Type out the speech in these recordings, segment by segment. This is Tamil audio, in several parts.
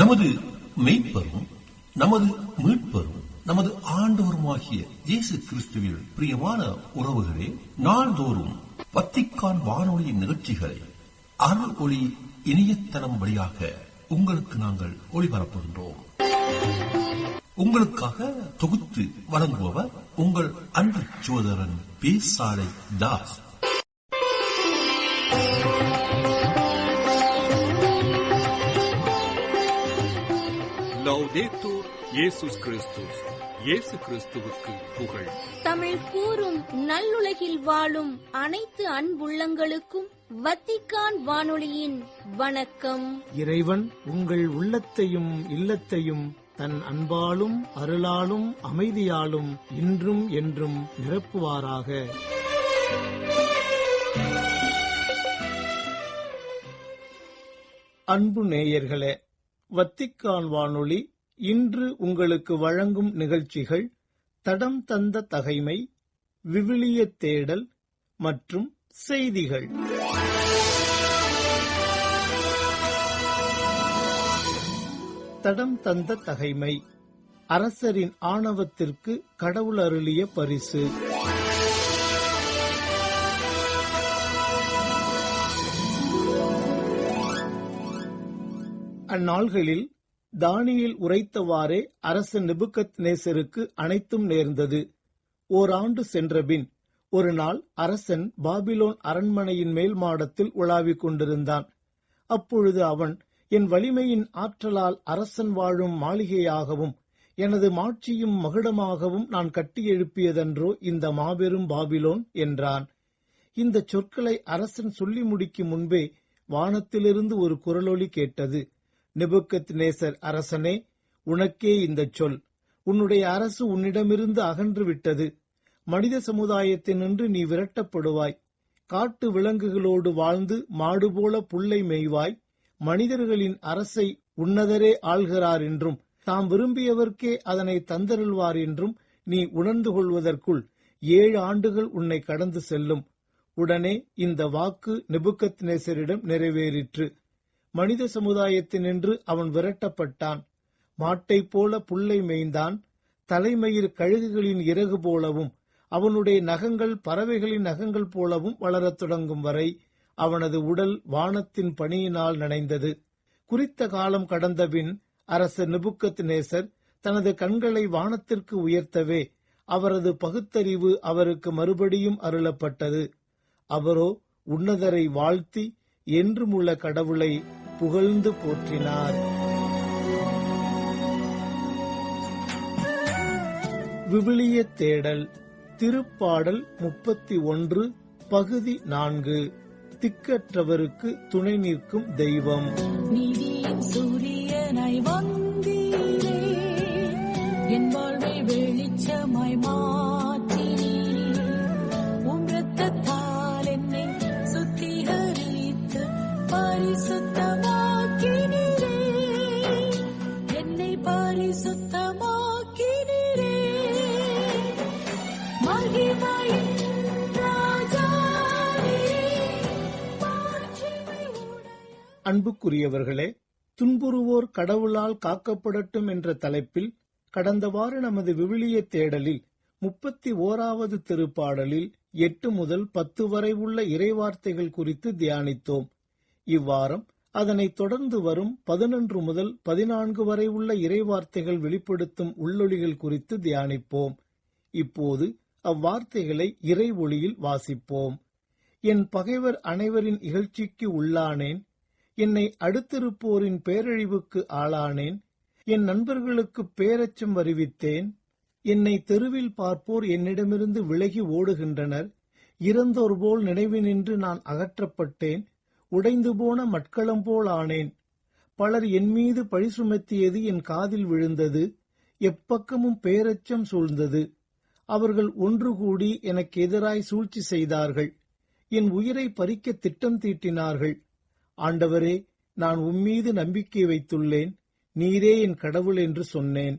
நமது மெய்ப்பரும் நமது மீட்பரும் நமது ஆண்டவருமாகிய இயேசு கிறிஸ்துவில் பிரியமான உறவுகளே, நாள்தோறும் வத்திக்கான் வானொலியின் நிகழ்ச்சிகளை அருள் ஒளி இணையதளம் வழியாக உங்களுக்கு நாங்கள் ஒளிபரப்புகின்றோம். உங்களுக்காக தொகுத்து வழங்குபவர் உங்கள் அன்பு சகோதரன் பேசாலை தாஸ். லௌதேத்தூர் இயேசுஸ் கிறிஸ்துஸ். இயேசு கிறிஸ்துவுக்கு புகழ். தமிழ் கூறும் நல்லுலகில் வாழும் அனைத்து அன்புள்ளங்களுக்கும் வத்திக்கான் வானொலியின் வணக்கம். இறைவன் உங்கள் உள்ளத்தையும் இல்லத்தையும் தன் அன்பாலும் அருளாலும் அமைதியாலும் இன்றும் என்றும் நிரப்புவாராக. அன்பு நேயர்களே, வத்திக்கான் வானொலி இன்று உங்களுக்கு வழங்கும் நிகழ்ச்சிகள் தடம் தந்த தகைமை, விவிலிய தேடல் மற்றும் செய்திகள். தடம் தந்த தகைமை, அரசரின் ஆணவத்திற்கு கடவுள் அருளிய பரிசு. அந்நாள்களில் தானியேல் உரைத்தவாறே அரசன் நேபுகத்நேசருக்கு அனைத்தும் நேர்ந்தது. ஓராண்டு சென்றபின் ஒரு நாள் அரசன் பாபிலோன் அரண்மனையின் மேல் மாடத்தில் உலாவிக் கொண்டிருந்தான். அப்பொழுது அவன், என் வலிமையின் ஆற்றலால் அரசன் வாழும் மாளிகையாகவும் எனது மாட்சியும் மகுடமாகவும் நான் கட்டி எழுப்பியதன்றோ இந்த மாபெரும் பாபிலோன் என்றான். இந்த சொற்களை அரசன் சொல்லி முடிக்கும் முன்பே வானத்திலிருந்து ஒரு குரலொலி கேட்டது. நேபுகத்நேசர் அரசனே, உனக்கே இந்த சொல். உன்னுடைய அரசு உன்னிடமிருந்து அகன்று விட்டது. மனித சமுதாயத்தினின்று நீ விரட்டப்படுவாய். காட்டு விலங்குகளோடு வாழ்ந்து மாடு போல புல்லை மேய்வாய். மனிதர்களின் அரசை உன்னதரே ஆள்கிறார் என்றும் தாம் விரும்பியவர்க்கே அதனை தந்தருள்வார் என்றும் நீ உணர்ந்து கொள்வதற்குள் 7 ஆண்டுகள் உன்னை கடந்து செல்லும். உடனே இந்த வாக்கு நேபுகத்நேசரிடம் நிறைவேறிற்று. மனித சமுதாயத்தினின்று அவன் விரட்டப்பட்டான். மாட்டை போல புல்லை மேய்ந்தான். தலைமயிர் கழுகுகளின் இறகு போலவும் அவனுடைய நகங்கள் பறவைகளின் நகங்கள் போலவும் வளரத் தொடங்கும் வரை அவனது உடல் வானத்தின் பனியினால் நனைந்தது. குறித்த காலம் கடந்தபின் அரசர் நேபுகத்நேசர் தனது கண்களை வானத்திற்கு உயர்த்தவே அவரது பகுத்தறிவு அவருக்கு மறுபடியும் அருளப்பட்டது. அவரோ உன்னதரை வாழ்த்தி என்றும் உள்ள கடவுளை புகழ்ந்து போற்றினார். விவிலிய தேடல். திருப்பாடல் 31 பகுதி 4. திக்கற்றவருக்கு துணை நிற்கும் தெய்வம். நீதியின் சூரியனாய் வந்தீரே, என் வாழ்வை வெளிச்சமாய் மாற்றினீர். உம் இரத்தத்தால் என்னை சுத்திகரித்து பரிசுத்தமாக்கினீரே, என்னை பரிசுத்தமாக்கினீரே. மகிமையின் அன்புக்குரியவர்களே, துன்புறுவோர் கடவுளால் காக்கப்படட்டும் என்ற தலைப்பில் கடந்த வார நமது விவிலிய தேடலில் 31வது திருப்பாடலில் 8 முதல் 10 வரை உள்ள இறைவார்த்தைகள் குறித்து தியானித்தோம். இவ்வாரம் அதனைத் தொடர்ந்து வரும் 11 முதல் 14 வரை உள்ள இறைவார்த்தைகள் வெளிப்படுத்தும் உள்ளொளிகள் குறித்து தியானிப்போம். இப்போது அவ்வார்த்தைகளை இறை ஒளியில் வாசிப்போம். என் பகைவர் அனைவரின் இகழ்ச்சிக்கு உள்ளானேன். என்னை அடுத்திருப்போரின் பேரழிவுக்கு ஆளானேன். என் நண்பர்களுக்கு பேரச்சம் வருவித்தேன். என்னை தெருவில் பார்ப்போர் என்னிடமிருந்து விலகி ஓடுகின்றனர். இறந்தோர் போல் நினைவினின்று நான் அகற்றப்பட்டேன். உடைந்து போன மட்களம் போல் ஆனேன். பலர் என் மீது பழி சுமத்தியது என் காதில் விழுந்தது. எப்பக்கமும் பேரச்சம் சூழ்ந்தது. அவர்கள் ஒன்று கூடி எனக்கு எதிராய் சூழ்ச்சி செய்தார்கள். என் உயிரை பறிக்க திட்டம் தீட்டினார்கள். ஆண்டவரே, நான் உம்மீது நம்பிக்கை வைத்துள்ளேன். நீரே என் கடவுள் என்று சொன்னேன்.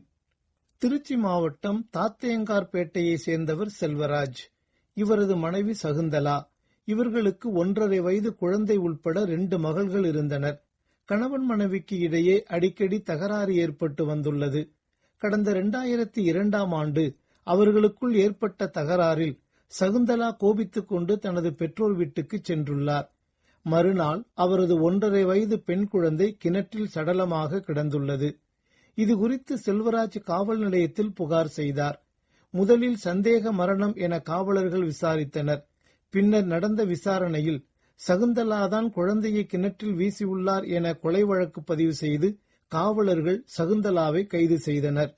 திருச்சி மாவட்டம் தாத்தையங்கார்பேட்டையை சேர்ந்தவர் செல்வராஜ். இவரது மனைவி சகுந்தலா. இவர்களுக்கு 1.5 வயது குழந்தை உள்பட 2 மகள்கள் இருந்தனர். கணவன் மனைவிக்கு இடையே அடிக்கடி தகராறு ஏற்பட்டு வந்துள்ளது. கடந்த 2002ஆம் ஆண்டு அவர்களுக்குள் ஏற்பட்ட தகராறில் சகுந்தலா கோபித்துக் கொண்டு தனது பெற்றோர் வீட்டுக்கு சென்றுள்ளார். மறுநாள் அவரது 1.5 வயது பெண் குழந்தை கிணற்றில் சடலமாக கிடந்துள்ளது. இதுகுறித்து செல்வராஜ் காவல் நிலையத்தில் புகார் செய்தார். முதலில் சந்தேக மரணம் என காவலர்கள் விசாரித்தனர். பின்னர் நடந்த விசாரணையில் சகுந்தலாதான் குழந்தையை கிணற்றில் வீசியுள்ளார் என கொலை வழக்கு பதிவு செய்து காவலர்கள் சகுந்தலாவை கைது செய்தனர்.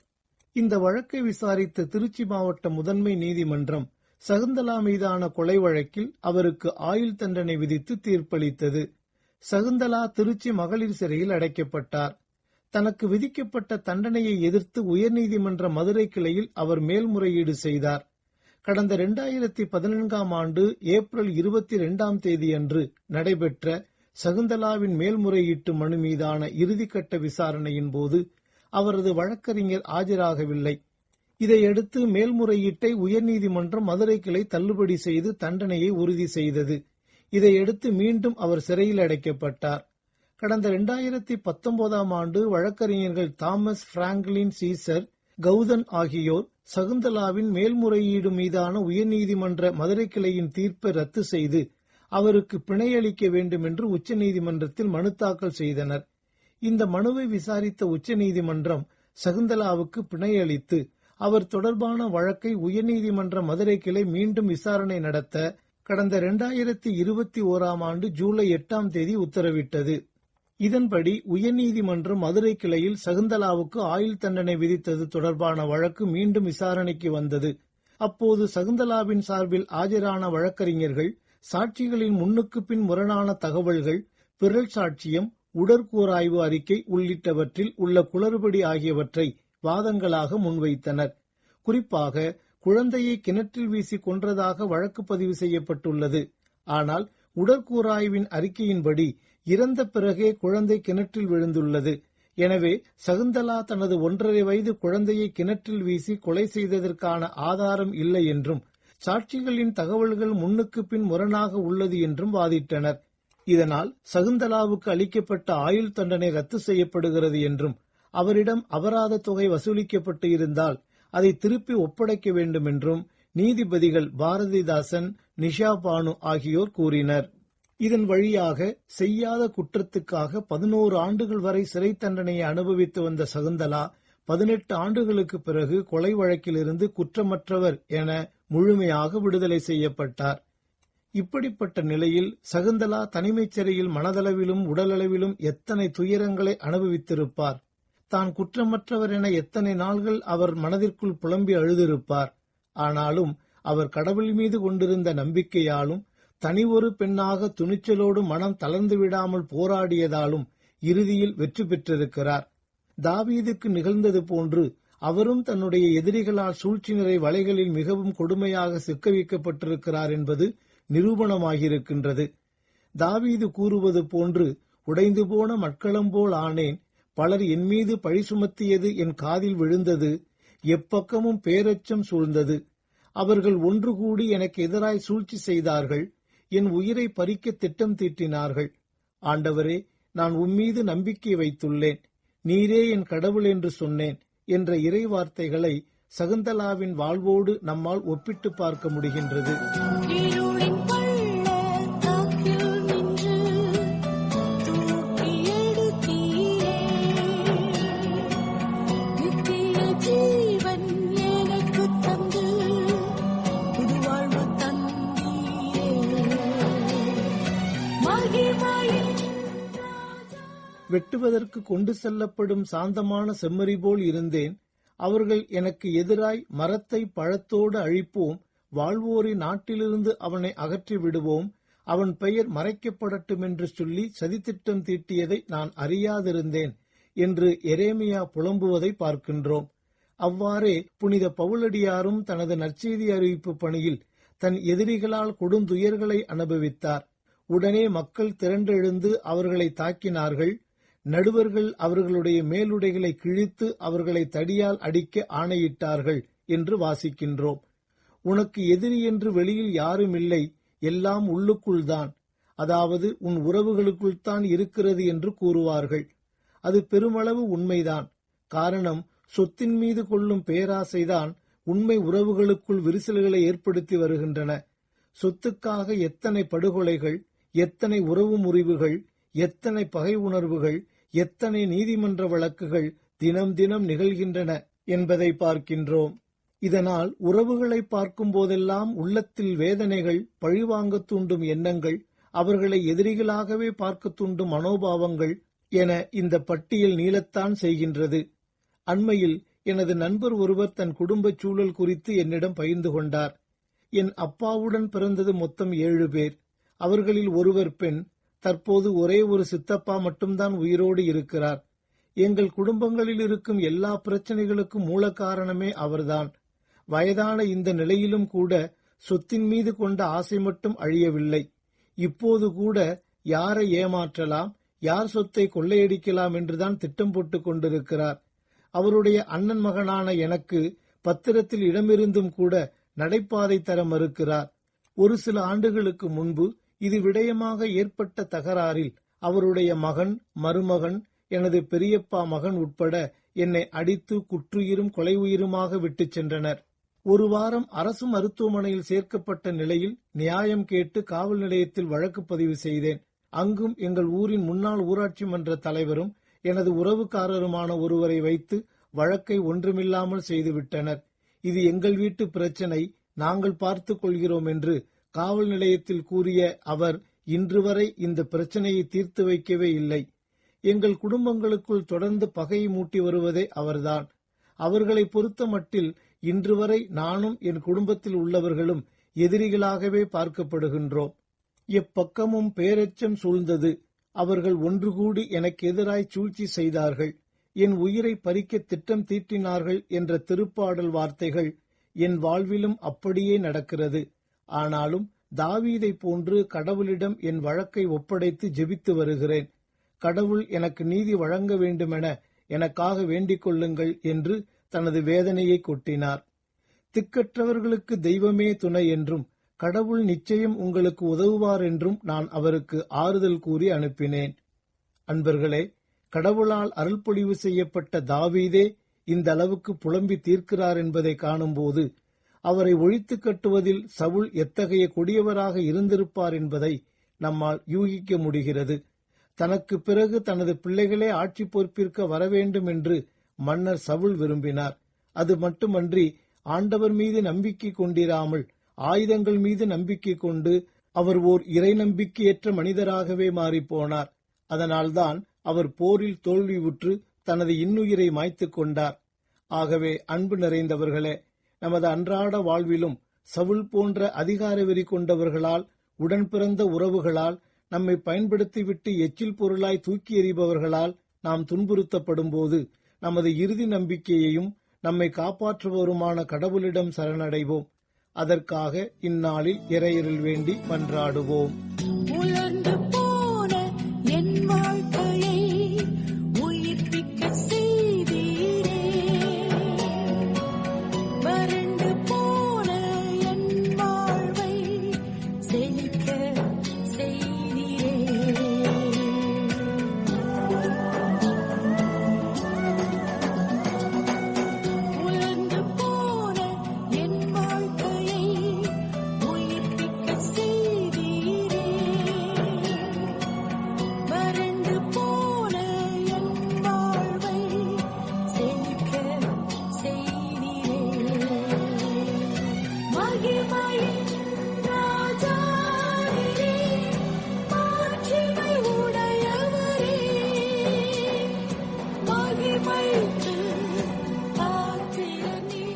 இந்த வழக்கை விசாரித்த திருச்சி மாவட்ட முதன்மை நீதிமன்றம் சகுந்தலா மீதான கொலை வழக்கில் அவருக்கு ஆயுள் தண்டனை விதித்து தீர்ப்பளித்தது. சகுந்தலா திருச்சி மகளிர் சிறையில் அடைக்கப்பட்டார். தனக்கு விதிக்கப்பட்ட தண்டனையை எதிர்த்து உயர்நீதிமன்ற மதுரை கிளையில் அவர் மேல்முறையீடு செய்தார். கடந்த 2014ஆம் ஆண்டு ஏப்ரல் 22ஆம் தேதியன்று நடைபெற்ற சகுந்தலாவின் மேல்முறையீட்டு மனு மீதான இறுதிக்கட்ட விசாரணையின் போது அவரது வழக்கறிஞர் ஆஜராகவில்லை. இதையடுத்து மேல்முறையீட்டை உயர்நீதிமன்றம் மதுரை கிளை தள்ளுபடி செய்து தண்டனையை உறுதி செய்தது. இதையடுத்து மீண்டும் அவர் சிறையில் அடைக்கப்பட்டார். கடந்த 2019ஆம் ஆண்டு வழக்கறிஞர்கள் தாமஸ் பிராங்க்லின் சீசர், கௌதன் ஆகியோர் சகுந்தலாவின் மேல்முறையீடு மீதான உயர்நீதிமன்ற மதுரை கிளையின் தீர்ப்பை ரத்து செய்து அவருக்கு பிணை அளிக்க வேண்டும் என்று உச்சநீதிமன்றத்தில் மனு தாக்கல் செய்தனர். இந்த மனுவை விசாரித்த உச்சநீதிமன்றம் சகுந்தலாவுக்கு பிணை அளித்து அவர் தொடர்பான வழக்கை உயர்நீதிமன்ற மதுரை கிளை மீண்டும் விசாரணை நடத்த கடந்த 2021ஆம் ஆண்டு ஜூலை 8ஆம் தேதி உத்தரவிட்டது. இதன்படி உயர்நீதிமன்றம் மதுரை கிளையில் சகுந்தலாவுக்கு ஆயுள் தண்டனை விதித்தது தொடர்பான வழக்கு மீண்டும் விசாரணைக்கு வந்தது. அப்போது சகுந்தலாவின் சார்பில் ஆஜரான வழக்கறிஞர்கள் சாட்சிகளின் முன்னுக்கு பின் முரணான தகவல்கள், பிறல் சாட்சியம், உடற்கூறாய்வு அறிக்கை உள்ளிட்டவற்றில் உள்ள குளறுபடி ஆகியவற்றை வாதங்களாக முன்வைத்தனர். குறிப்பாக குழந்தையை கிணற்றில் வீசி கொன்றதாக வழக்கு பதிவு செய்யப்பட்டுள்ளது. ஆனால் உடற்கூறாய்வின் அறிக்கையின்படி இறந்த பிறகே குழந்தை கிணற்றில் விழுந்துள்ளது. எனவே சகுந்தலா தனது 1.5 வயது குழந்தையை கிணற்றில் வீசி கொலை செய்ததற்கான ஆதாரம் இல்லை என்றும் சாட்சிகளின் தகவல்கள் முன்னுக்கு பின் முரணாக உள்ளது என்றும் வாதிட்டனர். இதனால் சகுந்தலாவுக்கு அளிக்கப்பட்ட ஆயுள் தண்டனை ரத்து செய்யப்படுகிறது என்றும் அவரிடம் அபராத தொகை வசூலிக்கப்பட்டு இருந்தால் அதை திருப்பி ஒப்படைக்க வேண்டும் என்றும் நீதிபதிகள் பாரதிதாசன், நிஷா பானு ஆகியோர் கூறினர். இதன் வழியாக செய்யாத குற்றத்துக்காக 11 ஆண்டுகள் வரை சிறை தண்டனையை அனுபவித்து வந்த சகுந்தலா 18 ஆண்டுகளுக்கு பிறகு கொலை வழக்கிலிருந்து குற்றமற்றவர் என முழுமையாக விடுதலை செய்யப்பட்டார். இப்படிப்பட்ட நிலையில் சகுந்தலா தனிமைச் சிறையில் மனதளவிலும் உடலளவிலும் எத்தனை துயரங்களை அனுபவித்திருப்பார். தான் குற்றமற்றவர் என எத்தனை நாள்கள் அவர் மனதிற்குள் புலம்பி அழுதிருப்பார். ஆனாலும் அவர் கடவுள் மீது கொண்டிருந்த நம்பிக்கையாலும் தனி ஒரு பெண்ணாக துணிச்சலோடு மனம் தளர்ந்து விடாமல் போராடியதாலும் இறுதியில் வெற்றி பெற்றிருக்கிறார். தாவீதுக்கு நிகழ்ந்தது போன்று அவரும் தன்னுடைய எதிரிகளால் சூழ்ச்சி நிறை வலைகளில் மிகவும் கொடுமையாக சிக்க வைக்கப்பட்டிருக்கிறார் என்பது நிரூபணமாகியிருக்கின்றது. தாவீது கூறுவது போன்று, உடைந்து போன மட்களம்போல் ஆனேன், பலர் என் மீது பழி சுமத்தியது என் காதில் விழுந்தது, எப்பக்கமும் பேரச்சம் சூழ்ந்தது. அவர்கள் ஒன்று கூடி எனக்கு எதிராய் சூழ்ச்சி செய்தார்கள், என் உயிரை பறிக்க திட்டம் தீட்டினார்கள். ஆண்டவரே, நான் உம்மீது நம்பிக்கை வைத்துள்ளேன், நீரே என் கடவுள் என்று சொன்னேன் என்ற இறை வார்த்தைகளை சகுந்தலாவின் வாழ்வோடு நம்மால் ஒப்பிட்டு பார்க்க முடிகின்றது. இருளின் பள்ளத்தாக்கில் நின்று தூக்கி எடுத்தீரே, நித்திய ஜீவன் எனக்குத் தந்து புதுவாழ்வு தந்தீரே, மகிமையின் ராஜா. வெட்டுவதற்கு கொண்டு செல்லப்படும் சாந்தமான செம்மறி போல் இருந்தேன். அவர்கள் எனக்கு எதிராய் மரத்தை பழத்தோடு அழிப்போம், வாழ்வோரின் நாட்டிலிருந்து அவனை அகற்றி விடுவோம், அவன் பெயர் மறைக்கப்படட்டும் என்று சொல்லி சதித்திட்டம் தீட்டியதை நான் அறியாதிருந்தேன் என்று எரேமியா புலம்புவதை பார்க்கின்றோம். அவ்வாறே புனித பவுலடியாரும் தனது நற்செய்தி அறிவிப்பு பணியில் தன் எதிரிகளால் கொடுந்துயர்களை அனுபவித்தார். உடனே மக்கள் திரண்டெழுந்து அவர்களை தாக்கினார்கள். நடுவர்கள் அவர்களுடைய மேலுடைகளை கிழித்து அவர்களை தடியால் அடிக்க ஆணையிட்டார்கள் என்று வாசிக்கின்றோம். உனக்கு எதிரி என்று வெளியில் யாரும் இல்லை, எல்லாம் உள்ளுக்குள்தான். அதாவது உன் உறவுகளுக்குள் தான் இருக்கிறது என்று கூறுவார்கள். அது பெருமளவு உண்மைதான். காரணம், சொத்தின் மீது கொள்ளும் பேராசைதான் உண்மை உறவுகளுக்குள் விரிசல்களை ஏற்படுத்தி வருகின்றன. சொத்துக்காக எத்தனை படுகொலைகள், எத்தனை உறவு முறிவுகள், எத்தனை பகை உணர்வுகள், எத்தனை நீதிமன்ற வழக்குகள் தினம் தினம் நிகழ்கின்றன என்பதை பார்க்கின்றோம். இதனால் உறவுகளை பார்க்கும் போதெல்லாம் உள்ளத்தில் வேதனைகள், பழிவாங்க தூண்டும் எண்ணங்கள், அவர்களை எதிரிகளாகவே பார்க்க தூண்டும் மனோபாவங்கள் என இந்த பட்டியல் நீளத்தான் செய்கின்றது. அண்மையில் எனது நண்பர் ஒருவர் தன் குடும்பச் சூழல் குறித்து என்னிடம் பகிர்ந்து கொண்டார். என் அப்பாவுடன் பிறந்தது மொத்தம் 7 பேர். அவர்களில் ஒருவர் பெண். தற்போது ஒரே ஒரு சித்தப்பா மட்டும்தான் உயிரோடு இருக்கிறார். எங்கள் குடும்பங்களில் இருக்கும் எல்லா பிரச்சனைகளுக்கும் மூல காரணமே அவர்தான். வயதான இந்த நிலையிலும் கூட சொத்தின் மீது கொண்ட ஆசை மட்டும் அழியவில்லை. இப்போது கூட யாரை ஏமாற்றலாம், யார் சொத்தை கொள்ளையடிக்கலாம் என்றுதான் திட்டம் போட்டுக் கொண்டிருக்கிறார். அவருடைய அண்ணன் மகனான எனக்கு பத்திரத்தில் இடமிருந்தும் கூட நடைபாதை தர மறுக்கிறார். ஒரு சில ஆண்டுகளுக்கு முன்பு இது விடயமாக ஏற்பட்ட தகராறில் அவருடைய மகன், மருமகன், எனது பெரியப்பா மகன் உட்பட என்னை அடித்து குற்றுயிரும் கொலை உயிருமாக விட்டுச் சென்றனர். ஒரு வாரம் அரசு மருத்துவமனையில் சேர்க்கப்பட்ட நிலையில் நியாயம் கேட்டு காவல் நிலையத்தில் வழக்கு பதிவு செய்தேன். அங்கும் எங்கள் ஊரின் முன்னாள் ஊராட்சி மன்ற தலைவரும் எனது உறவுக்காரருமான ஒருவரை வைத்து வழக்கை ஒன்றுமில்லாமல் செய்துவிட்டனர். இது எங்கள் வீட்டு பிரச்சனை, நாங்கள் பார்த்துக் கொள்கிறோம் என்று காவல் நிலையத்தில் கூறிய அவர் இன்று வரை இந்த பிரச்சனையை தீர்த்து வைக்கவே இல்லை. எங்கள் குடும்பங்களுக்குள் தொடர்ந்து பகையை மூட்டி வருவதே அவர்தான். அவர்களை பொறுத்த மட்டில் இன்று வரை நானும் என் குடும்பத்தில் உள்ளவர்களும் எதிரிகளாகவே பார்க்கப்படுகின்றோம். எப்பக்கமும் பேரெச்சம் சூழ்ந்தது. அவர்கள் ஒன்று கூடி எனக்கு எதிராய் சூழ்ச்சி செய்தார்கள். என் உயிரை பறிக்க திட்டம் தீட்டினார்கள் என்ற திருப்பாடல் வார்த்தைகள் என் வாழ்விலும் அப்படியே நடக்கிறது. ஆனாலும் தாவீதை போன்று கடவுளிடம் என் வழக்கை ஒப்படைத்து ஜெபித்து வருகிறேன். கடவுள் எனக்கு நீதி வழங்க வேண்டுமென எனக்காக வேண்டிக் கொள்ளுங்கள் என்று தனது வேதனையை கொட்டினார். திக்கற்றவர்களுக்கு தெய்வமே துணை என்றும் கடவுள் நிச்சயம் உங்களுக்கு உதவுவார் என்றும் நான் அவருக்கு ஆறுதல் கூறி அனுப்பினேன். அன்பர்களே, கடவுளால் அருள்பொழிவு செய்யப்பட்ட தாவீதே இந்த அளவுக்கு புலம்பி தீர்க்கிறார் என்பதை காணும்போது அவரை ஒழித்து கட்டுவதில் சவுல் எத்தகைய கொடியவராக இருந்திருப்பார் என்பதை நம்மால் யூகிக்க முடிகிறது. தனக்கு பிறகு தனது பிள்ளைகளே ஆட்சி பொறுப்பிற்கு வரவேண்டும் என்று மன்னர் சவுல் விரும்பினார். அது மட்டுமன்றி ஆண்டவர் மீது நம்பிக்கை கொண்டிராமல் ஆயுதங்கள் மீது நம்பிக்கை கொண்டு அவர் ஓர் இறை நம்பிக்கையற்ற மனிதராகவே மாறிப்போனார். அதனால்தான் அவர் போரில் தோல்வியுற்று தனது இன்னுயிரை மாய்த்துக் கொண்டார். ஆகவே அன்பு நிறைந்தவர்களே, நமது அன்றாட வாழ்விலும் சவுல் போன்ற அதிகார வெறி கொண்டவர்களால், உடன் பிறந்த உறவுகளால், நம்மை பயன்படுத்திவிட்டு எச்சில் பொருளாய் தூக்கி எறிபவர்களால் நாம் துன்புறுத்தப்படும் போது நமது இறுதி நம்பிக்கையையும் நம்மை காப்பாற்றுபவருமான கடவுளிடம் சரணடைவோம். அதற்காக இந்நாளில் இறையருள் வேண்டி மன்றாடுவோம். உலர்ந்து போன என் வாழ்க்கையை உயிர்ப்பிக்க செய்தீரே, வறண்டு போன என் வாழ்வை செழிக்க செய்தீரே. உலர்ந்து போன என் வாழ்க்கையை உயிர்ப்பிக்க செய்தீரே, வறண்டு போன என் வாழ்வை செழிக்க செய்தீரே. மகிமையின் ராஜாவே, மாட்சிமை உடையவரே, மகிமைக்கு பாத்திரனே.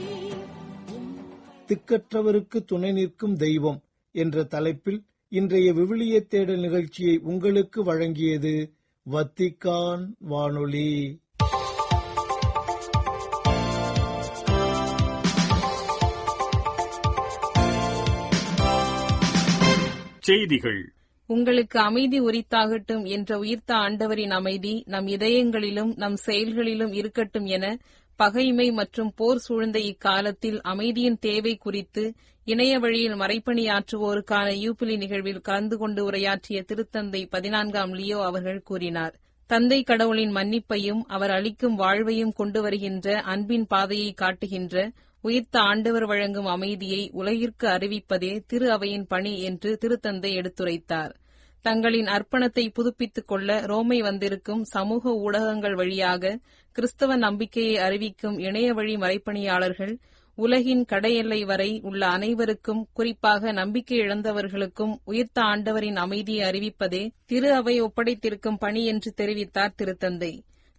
திக்கற்றவருக்கு துணை நிற்கும் தெய்வம் என்ற தலைப்பில் இன்றைய விவிலிய தேடல் நிகழ்ச்சியை உங்களுக்கு வழங்கியது வத்திக்கான் வானொலி. செய்திகள். உங்களுக்கு அமைதி உரித்தாகட்டும் என்ற உயிர்த்த ஆண்டவரின் அமைதி நம் இதயங்களிலும் நம் செயல்களிலும் இருக்கட்டும் என பகைமை மற்றும் போர் சூழ்ந்த இக்காலத்தில் அமைதியின் தேவை குறித்து இணைய வழியில் மறைப்பணியாற்றுவோருக்கான யூபிலி நிகழ்வில் கலந்து கொண்டு உரையாற்றிய திருத்தந்தை 14ஆம் லியோ அவர்கள் கூறினார். தந்தை கடவுளின் மன்னிப்பையும் அவர் அளிக்கும் வாழ்வையும் கொண்டு வருகின்ற அன்பின் பாதையை காட்டுகின்ற உயிர்த்த ஆண்டவர் வழங்கும் அமைதியை உலகிற்கு அறிவிப்பதே திரு அவையின் பணி என்று திருத்தந்தை எடுத்துரைத்தார். தங்களின் அர்ப்பணத்தை புதுப்பித்துக் கொள்ள ரோமை வந்திருக்கும் சமூக ஊடகங்கள் வழியாக கிறிஸ்தவ நம்பிக்கையை அறிவிக்கும் இணைய வழி மறைப்பணியாளர்கள் உலகின் கடையெல்லை வரை உள்ள அனைவருக்கும், குறிப்பாக நம்பிக்கை இழந்தவர்களுக்கும் உயிர்த்த ஆண்டவரின் அமைதியை அறிவிப்பதே திரு அவை ஒப்படைத்திருக்கும் பணி என்று தெரிவித்தார் திருத்தந்தை.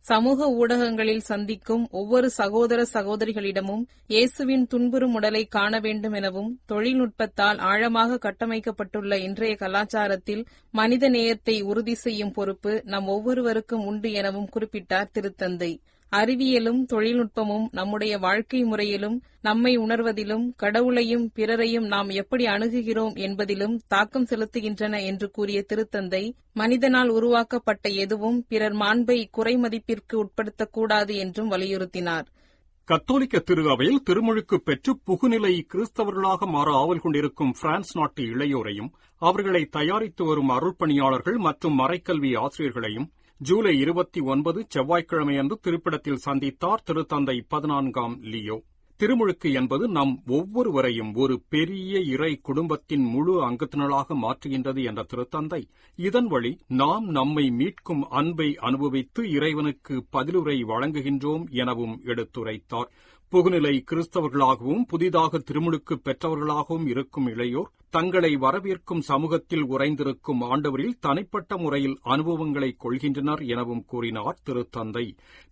சமூக ஊடகங்களில் சந்திக்கும் ஒவ்வொரு சகோதர சகோதரிகளிடமும் இயேசுவின் துன்புறும் உடலை காண வேண்டும் எனவும், தொழில்நுட்பத்தால் ஆழமாக கட்டமைக்கப்பட்டுள்ள இன்றைய கலாச்சாரத்தில் மனித நேயத்தை உறுதி செய்யும் பொறுப்பு நம் ஒவ்வொருவருக்கும் உண்டு எனவும் குறிப்பிட்டார் திருத்தந்தை. அறிவியலும் தொழில்நுட்பமும் நம்முடைய வாழ்க்கை முறையிலும், நம்மை உணர்வதிலும், கடவுளையும் பிறரையும் நாம் எப்படி அணுகுகிறோம் என்பதிலும் தாக்கம் செலுத்துகின்றன என்று கூறிய திருத்தந்தை, மனிதனால் உருவாக்கப்பட்ட எதுவும் பிறர் மாண்பை குறைமதிப்பிற்கு உட்படுத்தக்கூடாது என்றும் வலியுறுத்தினார். கத்தோலிக்க திரு அவையில் திருமுழுக்கு பெற்று புகுநிலை கிறிஸ்தவர்களாக மாற ஆவல் கொண்டிருக்கும் பிரான்ஸ் நாட்டு இளையோரையும், அவர்களை தயாரித்து வரும் அருள்பணியாளர்கள் மற்றும் மறைக்கல்வி ஆசிரியர்களையும் ஜூலை 29 செவ்வாய்க்கிழமையன்று திருப்பிடத்தில் சந்தித்தார் திருத்தந்தை 14ஆம் லியோ. திருமுழுக்கு என்பது நம் ஒவ்வொருவரையும் ஒரு பெரிய இறை குடும்பத்தின் முழு அங்கத்தினராக மாற்றுகின்றது என்ற திருத்தந்தை, இதன் வழி நாம் நம்மை மீட்கும் அன்பை அனுபவித்து இறைவனுக்கு பதிலுரை வழங்குகின்றோம் எனவும் எடுத்துரைத்தார். புகுநிலை கிறிஸ்தவர்களாகவும் புதிதாக திருமுழுக்கு பெற்றவர்களாகவும் இருக்கும் இளையோர் தங்களை வரவேற்கும் சமூகத்தில் உறைந்திருக்கும் ஆண்டவரில் தனிப்பட்ட முறையில் அனுபவங்களை கொள்கின்றனர் எனவும் கூறினார் திருத்தந்தை.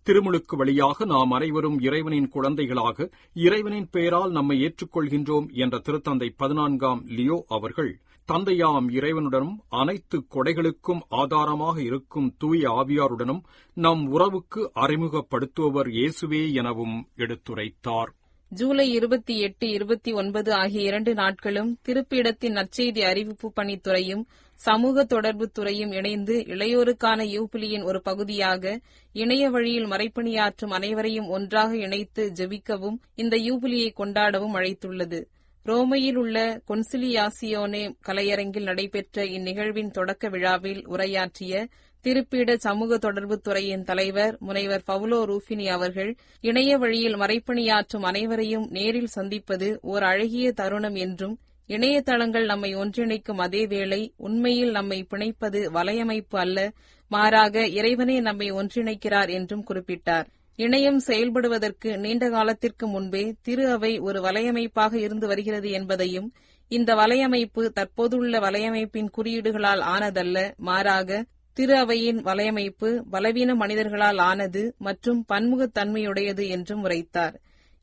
திருமுழுக்கு வழியாக நாம் அனைவரும் இறைவனின் குழந்தைகளாக இறைவனின் பெயரால் நம்மை ஏற்றுக்கொள்கின்றோம் என்ற திருத்தந்தை 14ஆம் லியோ அவர்கள், தந்தையாம் இறைவனுடனும் அனைத்து கொடைகளுக்கும் ஆதாரமாக இருக்கும் தூய ஆவியாருடனும் நம் உறவுக்கு அறிமுகப்படுத்துபவர் இயேசுவே எனவும் எடுத்துரைத்தார். ஜூலை 28, 29 ஆகிய 2 நாட்களும் திருப்பீடத்தின் நற்செய்தி அறிவிப்பு பணித்துறையும் சமூக தொடர்பு துறையும் இணைந்து இளையோருக்கான யூபிலியின் ஒரு பகுதியாக இணைய வழியில் மறைப்பணியாற்றும் அனைவரையும் ஒன்றாக இணைத்து ஜெபிக்கவும் இந்த யூபிலியை கொண்டாடவும் அழைத்துள்ளது. ரோமையில் உள்ள கொன்சிலியாசியோனே கலையரங்கில் நடைபெற்ற இந்நிகழ்வின் தொடக்க விழாவில் உரையாற்றிய திருப்பீட சமூக தொடர்பு துறையின் தலைவர் முனைவர் பவுலோ ரூஃபினி அவர்கள், இணைய வழியில் மறைப்பணியாற்றும் அனைவரையும் நேரில் சந்திப்பது ஓர் அழகிய தருணம் என்றும், இணையதளங்கள் நம்மை ஒன்றிணைக்கும் அதேவேளை உண்மையில் நம்மை பிணைப்பது வலையமைப்பு அல்ல, மாறாக இறைவனே நம்மை ஒன்றிணைக்கிறார் என்றும் குறிப்பிட்டார். இணையம் செயல்படுவதற்கு நீண்ட காலத்திற்கு முன்பே திரு அவை ஒரு வலையமைப்பாக இருந்து வருகிறது என்பதையும், இந்த வலையமைப்பு தற்போதுள்ள வலையமைப்பின் குறியீடுகளால் ஆனதல்ல, மாறாக திரு அவையின் வலையமைப்பு பலவீன மனிதர்களால் ஆனது மற்றும் பன்முகத்தன்மையுடையது என்றும் உரைத்தார்.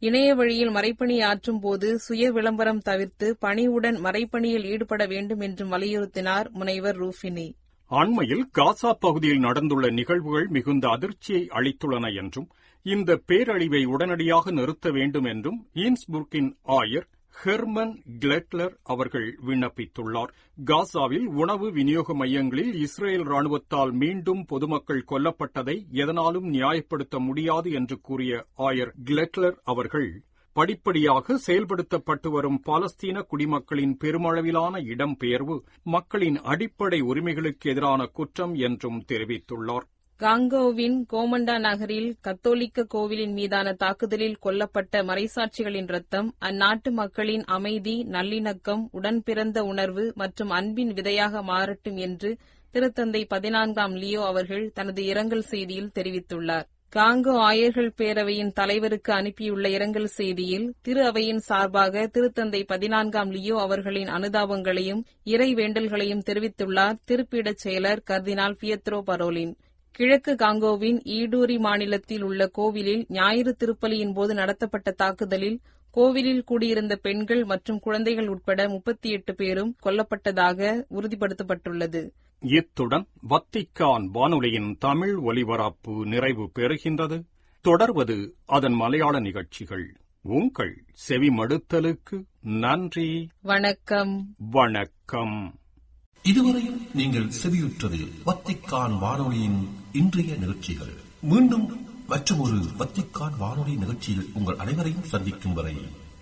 இணைய வழியில் மறைப்பணியாற்றும் போது சுய விளம்பரம் தவிர்த்து பணிவுடன் மறைப்பணியில் ஈடுபட வேண்டும் என்றும் வலியுறுத்தினார் முனைவர் ரூஃபினி. அண்மையில் காசா பகுதியில் நடந்துள்ள நிகழ்வுகள் மிகுந்த அதிர்ச்சியை அளித்துள்ளன என்றும், இந்த பேரழிவை உடனடியாக நிறுத்த வேண்டும் என்றும் ஈன்ஸ்புர்க்கின் ஆயர் ஹெர்மன் கிளெட்லர் அவர்கள் விண்ணப்பித்துள்ளார். காசாவில் உணவு விநியோக மையங்களில் இஸ்ரேல் ராணுவத்தால் மீண்டும் பொதுமக்கள் கொல்லப்பட்டதை எதனாலும் நியாயப்படுத்த முடியாது என்று கூறிய ஆயர் கிளெட்லர் அவர்கள், படிப்படியாக செயல்படுத்தப்பட்டு வரும் பாலஸ்தீன குடிமக்களின் பெருமளவிலான இடம்பெயர்வு மக்களின் அடிப்படை உரிமைகளுக்கு எதிரான குற்றம் என்றும் தெரிவித்துள்ளார். காங்கோவின் கோமண்டா நகரில் கத்தோலிக்க கோவிலின் மீதான தாக்குதலில் கொல்லப்பட்ட மறைசாட்சிகளின் ரத்தம் அந்நாட்டு மக்களின் அமைதி, நல்லிணக்கம், உடன்பிறந்த உணர்வு மற்றும் அன்பின் விதையாக மாறட்டும் என்று திருத்தந்தை 14ஆம் லியோ அவர்கள் தனது இரங்கல் செய்தியில் தெரிவித்துள்ளார். காங்கோ ஆயர்கள் பேரவையின் தலைவருக்கு அனுப்பியுள்ள இரங்கல் செய்தியில் திரு அவையின் சார்பாக திருத்தந்தை 14ஆம் லியோ அவர்களின் அனுதாபங்களையும் இறை வேண்டல்களையும் தெரிவித்துள்ளார் திருப்பீடச் செயலர் கர்தினால் பியத்ரோ பரோலின். கிழக்கு காங்கோவின் ஈடூரி மாநிலத்தில் உள்ள கோவிலில் ஞாயிறு திருப்பலியின் போது நடத்தப்பட்ட தாக்குதலில் கோவிலில் கூடியிருந்த பெண்கள் மற்றும் குழந்தைகள் உட்பட 38 பேரும் கொல்லப்பட்டதாக உறுதிப்படுத்தப்பட்டுள்ளது. இத்துடன் வத்திக்கான் வானொலியின் தமிழ் ஒலிபரப்பு நிறைவு பெறுகின்றது. தொடர்வது அதன் மலையாள நிகழ்ச்சிகள். உங்கள் செவிமடுத்தலுக்கு நன்றி. வணக்கம். வணக்கம். இதுவரையும் நீங்கள் செவியுற்றது வத்திக்கான் வானொலியின் இன்றைய நிகழ்ச்சிகள். மீண்டும் மற்றொரு வத்திக்கான் வானொலி நிகழ்ச்சியில் உங்கள் அனைவரையும் சந்திக்கும் வரை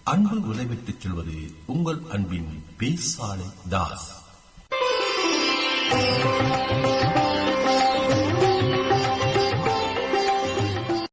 அன்பு விளைவிட்டுச் செல்வது உங்கள் அன்பின் பேசாலை தாஸ்.